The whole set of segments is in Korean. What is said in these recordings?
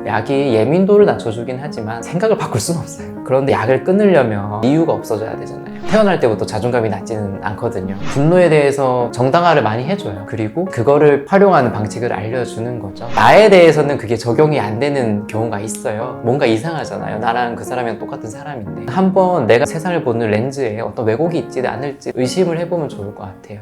약이 예민도를 낮춰주긴 하지만 생각을 바꿀 수는 없어요. 그런데 약을 끊으려면 이유가 없어져야 되잖아요. 태어날 때부터 자존감이 낮지는 않거든요. 분노에 대해서 정당화를 많이 해줘요. 그리고 그거를 활용하는 방식을 알려주는 거죠. 나에 대해서는 그게 적용이 안 되는 경우가 있어요. 뭔가 이상하잖아요. 나랑 그 사람이랑 똑같은 사람인데 한번 내가 세상을 보는 렌즈에 어떤 왜곡이 있지 않을지 의심을 해보면 좋을 것 같아요.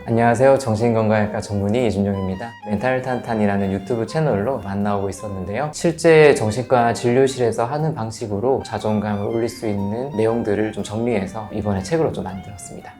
안녕하세요. 정신건강의학과 전문의 이준영입니다. 멘탈탄탄이라는 유튜브 채널로 만나오고 있었는데요. 실제 정신과 진료실에서 하는 방식으로 자존감을 올릴 수 있는 내용들을 좀 정리해서 이번에 책으로 좀 만들었습니다.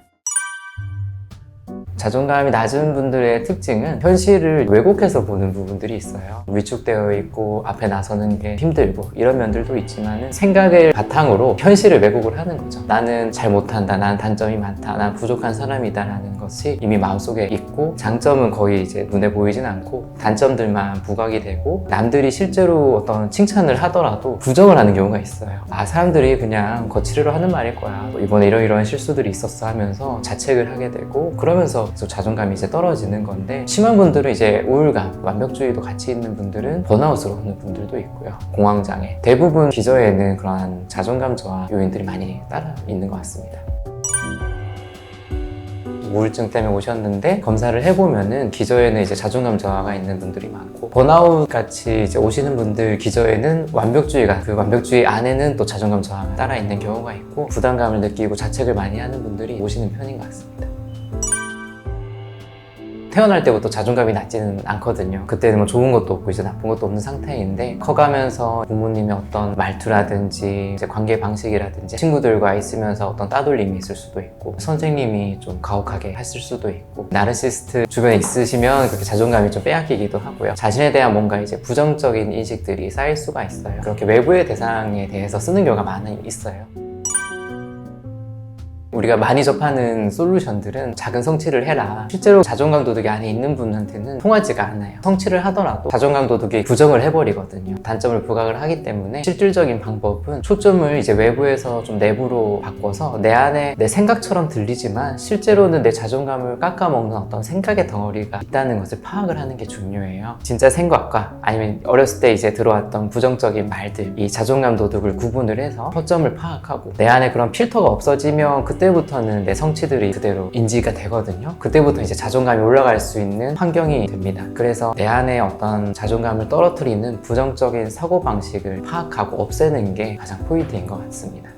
자존감이 낮은 분들의 특징은 현실을 왜곡해서 보는 부분들이 있어요. 위축되어 있고 앞에 나서는 게 힘들고 이런 면들도 있지만 생각을 바탕으로 현실을 왜곡을 하는 거죠. 나는 잘 못한다, 나는 단점이 많다, 난 부족한 사람이다 라는 것이 이미 마음속에 있고 장점은 거의 이제 눈에 보이진 않고 단점들만 부각이 되고 남들이 실제로 어떤 칭찬을 하더라도 부정을 하는 경우가 있어요. 사람들이 그냥 거치대로 하는 말일 거야, 이번에 이러이러한 실수들이 있었어 하면서 자책을 하게 되고 그러면서 자존감이 이제 떨어지는 건데, 심한 분들은 이제 우울감, 완벽주의도 같이 있는 분들은 번아웃으로 오는 분들도 있고요. 공황장애, 대부분 기저에는 그러한 자존감 저하 요인들이 많이 따라 있는 것 같습니다. 우울증 때문에 오셨는데 검사를 해보면은 기저에는 이제 자존감 저하가 있는 분들이 많고, 번아웃 같이 이제 오시는 분들 기저에는 완벽주의가, 그 완벽주의 안에는 또 자존감 저하가 따라 있는 경우가 있고, 부담감을 느끼고 자책을 많이 하는 분들이 오시는 편인 것 같습니다. 태어날 때부터 자존감이 낮지는 않거든요. 그때는 뭐 좋은 것도 없고 이제 나쁜 것도 없는 상태인데, 커가면서 부모님의 어떤 말투라든지 이제 관계 방식이라든지 친구들과 있으면서 어떤 따돌림이 있을 수도 있고, 선생님이 좀 가혹하게 했을 수도 있고, 나르시스트 주변에 있으시면 그렇게 자존감이 좀 빼앗기기도 하고요. 자신에 대한 뭔가 이제 부정적인 인식들이 쌓일 수가 있어요. 그렇게 외부의 대상에 대해서 쓰는 경우가 많이 있어요. 우리가 많이 접하는 솔루션들은 작은 성취를 해라. 실제로 자존감 도둑이 안에 있는 분한테는 통하지가 않아요. 성취를 하더라도 자존감 도둑이 부정을 해버리거든요. 단점을 부각을 하기 때문에 실질적인 방법은 초점을 이제 외부에서 좀 내부로 바꿔서 내 안에 내 생각처럼 들리지만 실제로는 내 자존감을 깎아먹는 어떤 생각의 덩어리가 있다는 것을 파악을 하는 게 중요해요. 진짜 생각과 아니면 어렸을 때 이제 들어왔던 부정적인 말들, 이 자존감 도둑을 구분을 해서 허점을 파악하고 내 안에 그런 필터가 없어지면 그때부터는 내 성취들이 그대로 인지가 되거든요. 그때부터 이제 자존감이 올라갈 수 있는 환경이 됩니다. 그래서 내 안에 어떤 자존감을 떨어뜨리는 부정적인 사고방식을 파악하고 없애는 게 가장 포인트인 것 같습니다.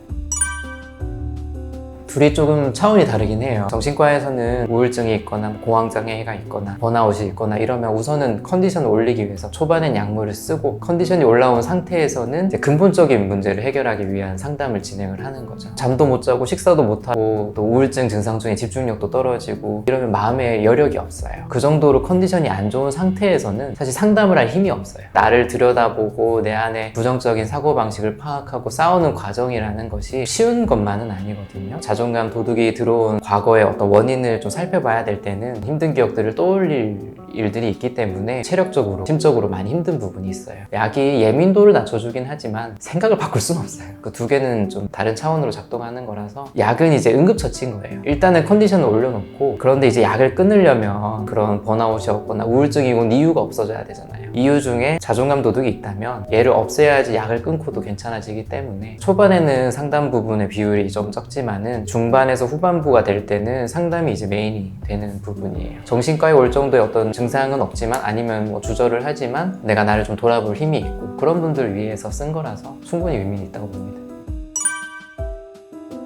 둘이 조금 차원이 다르긴 해요. 정신과에서는 우울증이 있거나 공황장애가 있거나 번아웃이 있거나 이러면 우선은 컨디션을 올리기 위해서 초반엔 약물을 쓰고, 컨디션이 올라온 상태에서는 이제 근본적인 문제를 해결하기 위한 상담을 진행을 하는 거죠. 잠도 못 자고 식사도 못 하고 또 우울증 증상 중에 집중력도 떨어지고 이러면 마음에 여력이 없어요. 그 정도로 컨디션이 안 좋은 상태에서는 사실 상담을 할 힘이 없어요. 나를 들여다보고 내 안에 부정적인 사고방식을 파악하고 싸우는 과정이라는 것이 쉬운 것만은 아니거든요. 자존감 도둑이 들어온 과거의 어떤 원인을 좀 살펴봐야 될 때는 힘든 기억들을 떠올릴 일들이 있기 때문에 체력적으로, 심적으로 많이 힘든 부분이 있어요. 약이 예민도를 낮춰주긴 하지만 생각을 바꿀 수는 없어요. 그 두 개는 좀 다른 차원으로 작동하는 거라서 약은 이제 응급처치인 거예요. 일단은 컨디션을 올려놓고, 그런데 이제 약을 끊으려면 그런 번아웃이 없거나 우울증이 온 이유가 없어져야 되잖아요. 이유 중에 자존감 도둑이 있다면 얘를 없애야지 약을 끊고도 괜찮아지기 때문에 초반에는 상담 부분의 비율이 좀 적지만은 중반에서 후반부가 될 때는 상담이 이제 메인이 되는 부분이에요. 정신과에 올 정도의 어떤 증상은 없지만, 아니면 뭐 주저를 하지만 내가 나를 좀 돌아볼 힘이 있고, 그런 분들을 위해서 쓴 거라서 충분히 의미는 있다고 봅니다.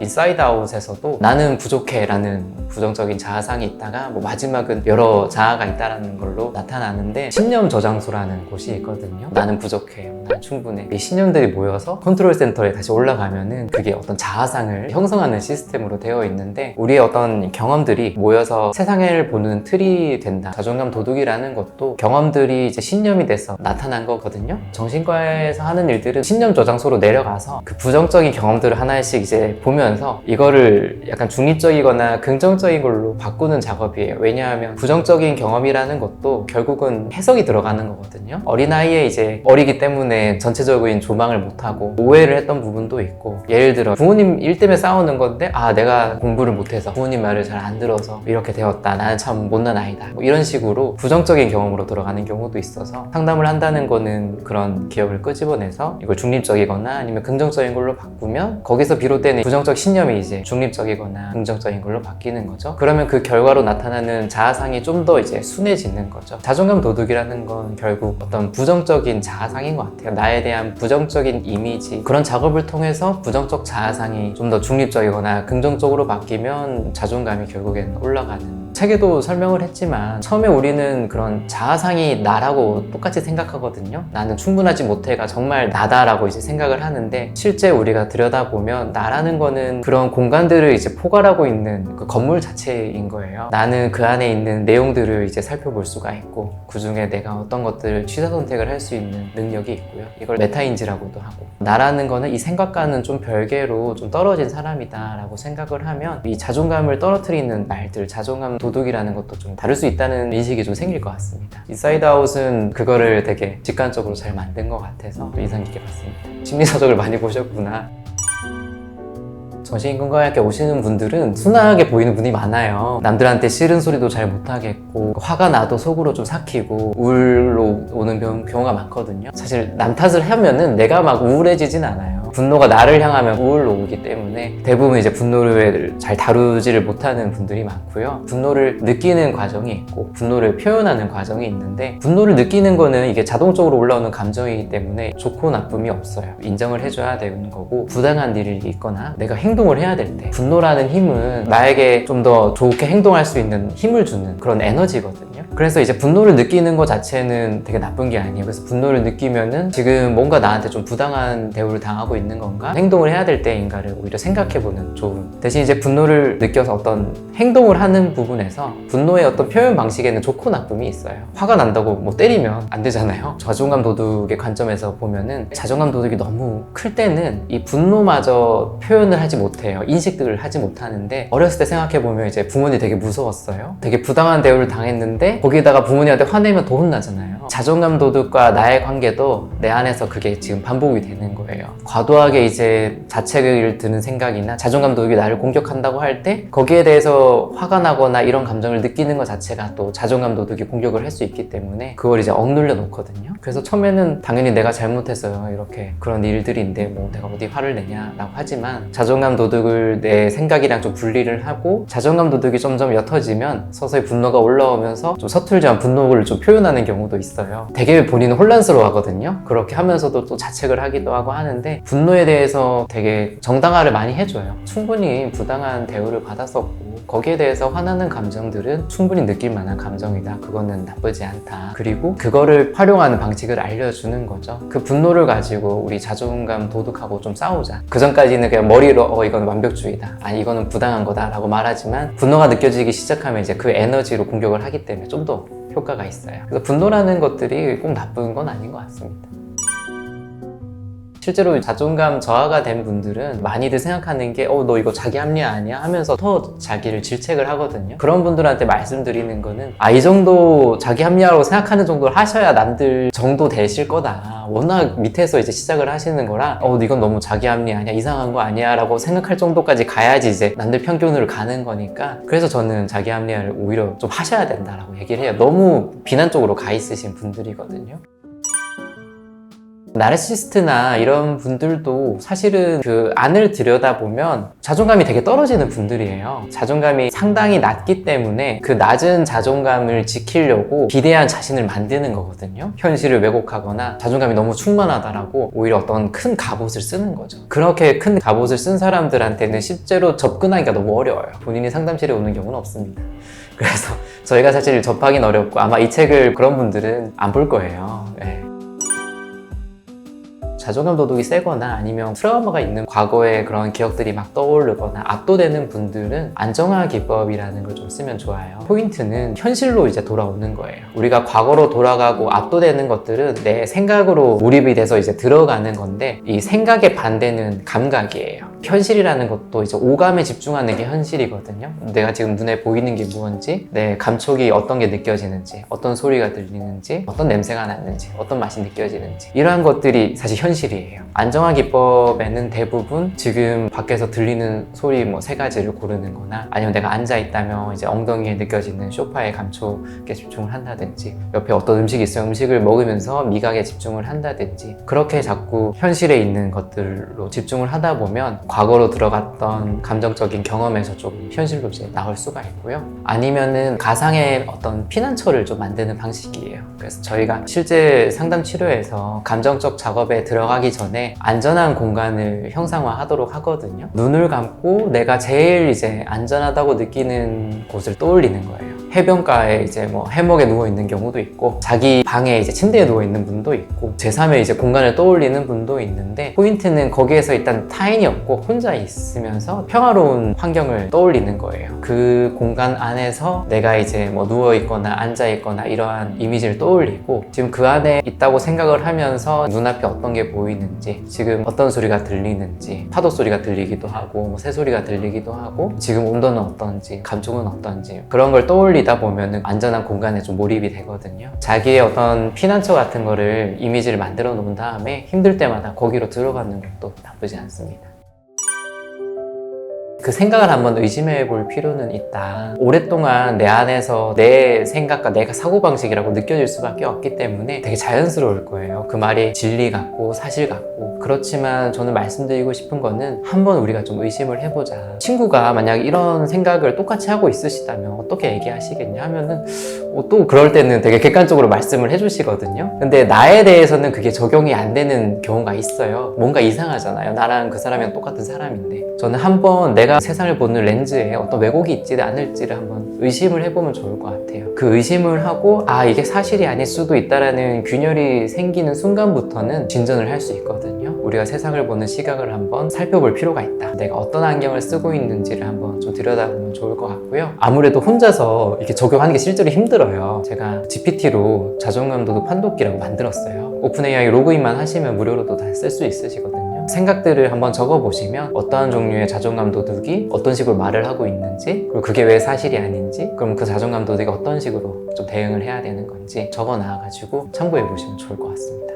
인사이드 아웃에서도 나는 부족해 라는 부정적인 자아상이 있다가 마지막은 여러 자아가 있다는 걸로 나타나는데, 신념 저장소라는 곳이 있거든요. 나는 부족해, 난 충분해. 이 신념들이 모여서 컨트롤 센터에 다시 올라가면은 그게 어떤 자아상을 형성하는 시스템으로 되어 있는데, 우리의 어떤 경험들이 모여서 세상을 보는 틀이 된다. 자존감 도둑이라는 것도 경험들이 이제 신념이 돼서 나타난 거거든요. 정신과에서 하는 일들은 신념 저장소로 내려가서 그 부정적인 경험들을 하나씩 이제 보면 보면서 이거를 약간 중립적이거나 긍정적인 걸로 바꾸는 작업이에요. 왜냐하면 부정적인 경험이라는 것도 결국은 해석이 들어가는 거거든요. 어린아이에 이제 어리기 때문에 전체적인 조망을 못하고 오해를 했던 부분도 있고, 예를 들어 부모님 일 때문에 싸우는 건데 내가 공부를 못해서 부모님 말을 잘 안 들어서 이렇게 되었다, 나는 참 못난 아이다, 뭐 이런 식으로 부정적인 경험으로 들어가는 경우도 있어서 상담을 한다는 거는 그런 기억을 끄집어내서 이걸 중립적이거나 아니면 긍정적인 걸로 바꾸면 거기서 비롯되는 부정적 신념이 이제 중립적이거나 긍정적인 걸로 바뀌는 거죠. 그러면 그 결과로 나타나는 자아상이 좀 더 이제 순해지는 거죠. 자존감 도둑이라는 건 결국 어떤 부정적인 자아상인 것 같아요. 나에 대한 부정적인 이미지, 그런 작업을 통해서 부정적 자아상이 좀 더 중립적이거나 긍정적으로 바뀌면 자존감이 결국엔 올라가는, 책에도 설명을 했지만 처음에 우리는 그런 자아상이 나라고 똑같이 생각하거든요. 나는 충분하지 못해가 정말 나다라고 이제 생각을 하는데, 실제 우리가 들여다보면 나라는 거는 그런 공간들을 이제 포괄하고 있는 그 건물 자체인 거예요. 나는 그 안에 있는 내용들을 이제 살펴볼 수가 있고, 그 중에 내가 어떤 것들을 취사 선택을 할 수 있는 능력이 있고요. 이걸 메타인지라고도 하고, 나라는 거는 이 생각과는 좀 별개로 좀 떨어진 사람이다 라고 생각을 하면 이 자존감을 떨어뜨리는 말들, 자존감 도둑이라는 것도 좀 다를 수 있다는 인식이 좀 생길 것 같습니다. 인사이드 아웃은 그거를 되게 직관적으로 잘 만든 것 같아서 인상 깊게 봤습니다. 심리서적을 많이 보셨구나. 정신건강학회 오시는 분들은 순하게 보이는 분이 많아요. 남들한테 싫은 소리도 잘 못하겠고, 화가 나도 속으로 좀 삭히고 우울로 오는 경우가 많거든요. 사실 남 탓을 하면은 내가 막 우울해지진 않아요. 분노가 나를 향하면 우울로 오기 때문에 대부분 이제 분노를 잘 다루지를 못하는 분들이 많고요. 분노를 느끼는 과정이 있고 분노를 표현하는 과정이 있는데, 분노를 느끼는 거는 이게 자동적으로 올라오는 감정이기 때문에 좋고 나쁨이 없어요. 인정을 해줘야 되는 거고, 부당한 일이 있거나 내가 행동을 해야 될 때, 분노라는 힘은 나에게 좀 더 좋게 행동할 수 있는 힘을 주는 그런 에너지거든요. 그래서 이제 분노를 느끼는 것 자체는 되게 나쁜 게 아니에요. 그래서 분노를 느끼면은 지금 뭔가 나한테 좀 부당한 대우를 당하고 있는 건가? 행동을 해야 될 때인가를 오히려 생각해보는 좋은. 대신 이제 분노를 느껴서 어떤 행동을 하는 부분에서 분노의 어떤 표현 방식에는 좋고 나쁨이 있어요. 화가 난다고 뭐 때리면 안 되잖아요. 자존감 도둑의 관점에서 보면은 자존감 도둑이 너무 클 때는 이 분노마저 표현을 하지 못해요. 인식들을 하지 못하는데, 어렸을 때 생각해보면 이제 부모님이 되게 무서웠어요. 되게 부당한 대우를 당했는데 거기다가 부모님한테 화내면 더 혼나잖아요. 자존감 도둑과 나의 관계도 내 안에서 그게 지금 반복이 되는 거예요. 과도하게 이제 자책을 드는 생각이나 자존감 도둑이 나를 공격한다고 할 때 거기에 대해서 화가 나거나 이런 감정을 느끼는 것 자체가 또 자존감 도둑이 공격을 할 수 있기 때문에 그걸 이제 억눌려 놓거든요. 그래서 처음에는 당연히 내가 잘못했어요, 이렇게 그런 일들인데 뭐 내가 어디 화를 내냐라고 하지만, 자존감 도둑을 내 생각이랑 좀 분리를 하고 자존감 도둑이 점점 옅어지면 서서히 분노가 올라오면서 좀 서툴지만 분노를 좀 표현하는 경우도 있어요. 되게 본인은 혼란스러워 하거든요. 그렇게 하면서도 또 자책을 하기도 하고 하는데, 분노에 대해서 되게 정당화를 많이 해줘요. 충분히 부당한 대우를 받았었고 거기에 대해서 화나는 감정들은 충분히 느낄 만한 감정이다, 그거는 나쁘지 않다, 그리고 그거를 활용하는 방식을 알려주는 거죠. 그 분노를 가지고 우리 자존감 도둑하고 좀 싸우자. 그 전까지는 그냥 머리로 이건 완벽주의다, 아니 이거는 부당한 거다 라고 말하지만, 분노가 느껴지기 시작하면 이제 그 에너지로 공격을 하기 때문에 좀 더 효과가 있어요. 그래서 분노라는 것들이 꼭 나쁜 건 아닌 것 같습니다. 실제로 자존감 저하가 된 분들은 많이들 생각하는 게 너 이거 자기 합리화 아니야? 하면서 더 자기를 질책을 하거든요. 그런 분들한테 말씀드리는 거는, 이 정도 자기 합리화라고 생각하는 정도를 하셔야 남들 정도 되실 거다. 워낙 밑에서 이제 시작을 하시는 거라 이건 너무 자기 합리화 아니야? 이상한 거 아니야? 라고 생각할 정도까지 가야지 이제 남들 평균으로 가는 거니까, 그래서 저는 자기 합리화를 오히려 좀 하셔야 된다라고 얘기를 해요. 너무 비난 쪽으로 가 있으신 분들이거든요. 나르시시스트나 이런 분들도 사실은 그 안을 들여다보면 자존감이 되게 떨어지는 분들이에요. 자존감이 상당히 낮기 때문에 그 낮은 자존감을 지키려고 비대한 자신을 만드는 거거든요. 현실을 왜곡하거나 자존감이 너무 충만하다라고 오히려 어떤 큰 갑옷을 쓰는 거죠. 그렇게 큰 갑옷을 쓴 사람들한테는 실제로 접근하기가 너무 어려워요. 본인이 상담실에 오는 경우는 없습니다. 그래서 저희가 사실 접하기는 어렵고 아마 이 책을 그런 분들은 안 볼 거예요. 네. 자존감 도둑이 세거나 아니면 트라우마가 있는 과거의 그런 기억들이 막 떠오르거나 압도되는 분들은 안정화 기법이라는 걸 좀 쓰면 좋아요. 포인트는 현실로 이제 돌아오는 거예요. 우리가 과거로 돌아가고 압도되는 것들은 내 생각으로 몰입이 돼서 이제 들어가는 건데, 이 생각의 반대는 감각이에요. 현실이라는 것도 이제 오감에 집중하는 게 현실이거든요. 내가 지금 눈에 보이는 게 무언지, 내 감촉이 어떤 게 느껴지는지, 어떤 소리가 들리는지, 어떤 냄새가 나는지, 어떤 맛이 느껴지는지, 이러한 것들이 사실 현실이에요. 안정화 기법에는 대부분 지금 밖에서 들리는 소리 뭐 3가지를 고르는 거나, 아니면 내가 앉아있다면 이제 엉덩이에 느껴지는 소파의 감촉에 집중을 한다든지, 옆에 어떤 음식이 있으면 음식을 먹으면서 미각에 집중을 한다든지, 그렇게 자꾸 현실에 있는 것들로 집중을 하다 보면 과거로 들어갔던 감정적인 경험에서 좀 현실로 이제 나올 수가 있고요. 아니면은 가상의 어떤 피난처를 좀 만드는 방식이에요. 그래서 저희가 실제 상담 치료에서 감정적 작업에 들어가기 전에 안전한 공간을 형상화하도록 하거든요. 눈을 감고 내가 제일 이제 안전하다고 느끼는 곳을 떠올리는 거예요. 해변가에 이제 뭐 해먹에 누워 있는 경우도 있고, 자기 방에 이제 침대에 누워 있는 분도 있고, 제3의 이제 공간을 떠올리는 분도 있는데, 포인트는 거기에서 일단 타인이 없고 혼자 있으면서 평화로운 환경을 떠올리는 거예요. 그 공간 안에서 내가 이제 뭐 누워 있거나 앉아 있거나 이러한 이미지를 떠올리고, 지금 그 안에 있다고 생각을 하면서 눈앞에 어떤 게 보이는지, 지금 어떤 소리가 들리는지, 파도 소리가 들리기도 하고 뭐 새소리가 들리기도 하고, 지금 온도는 어떤지, 감촉은 어떤지, 그런 걸 떠올리다 보면 안전한 공간에 좀 몰입이 되거든요. 자기의 어떤 피난처 같은 거를 이미지를 만들어 놓은 다음에 힘들 때마다 거기로 들어가는 것도 나쁘지 않습니다. 그 생각을 한번 의심해 볼 필요는 있다. 오랫동안 내 안에서 내 생각과 내가 사고방식이라고 느껴질 수밖에 없기 때문에 되게 자연스러울 거예요. 그 말이 진리 같고 사실 같고. 그렇지만 저는 말씀드리고 싶은 거는 한번 우리가 좀 의심을 해보자. 친구가 만약 이런 생각을 똑같이 하고 있으시다면 어떻게 얘기하시겠냐 하면은 또 그럴 때는 되게 객관적으로 말씀을 해주시거든요. 근데 나에 대해서는 그게 적용이 안 되는 경우가 있어요. 뭔가 이상하잖아요. 나랑 그 사람이랑 똑같은 사람인데. 저는 한번 내가 세상을 보는 렌즈에 어떤 왜곡이 있지 않을지를 한번 의심을 해보면 좋을 것 같아요. 그 의심을 하고 이게 사실이 아닐 수도 있다라는 균열이 생기는 순간부터는 진전을 할 수 있거든요. 우리가 세상을 보는 시각을 한번 살펴볼 필요가 있다. 내가 어떤 안경을 쓰고 있는지를 한번 좀 들여다보면 좋을 것 같고요. 아무래도 혼자서 이렇게 적용하는 게 실제로 힘들어요. 제가 GPT로 자존감 도둑 판독기라고 만들었어요. 오픈 AI 로그인만 하시면 무료로도 다 쓸 수 있으시거든요. 생각들을 한번 적어보시면 어떠한 종류의 자존감 도둑이 어떤 식으로 말을 하고 있는지, 그리고 그게 왜 사실이 아닌지, 그럼 그 자존감 도둑이 어떤 식으로 좀 대응을 해야 되는 건지 적어놔가지고 참고해 보시면 좋을 것 같습니다.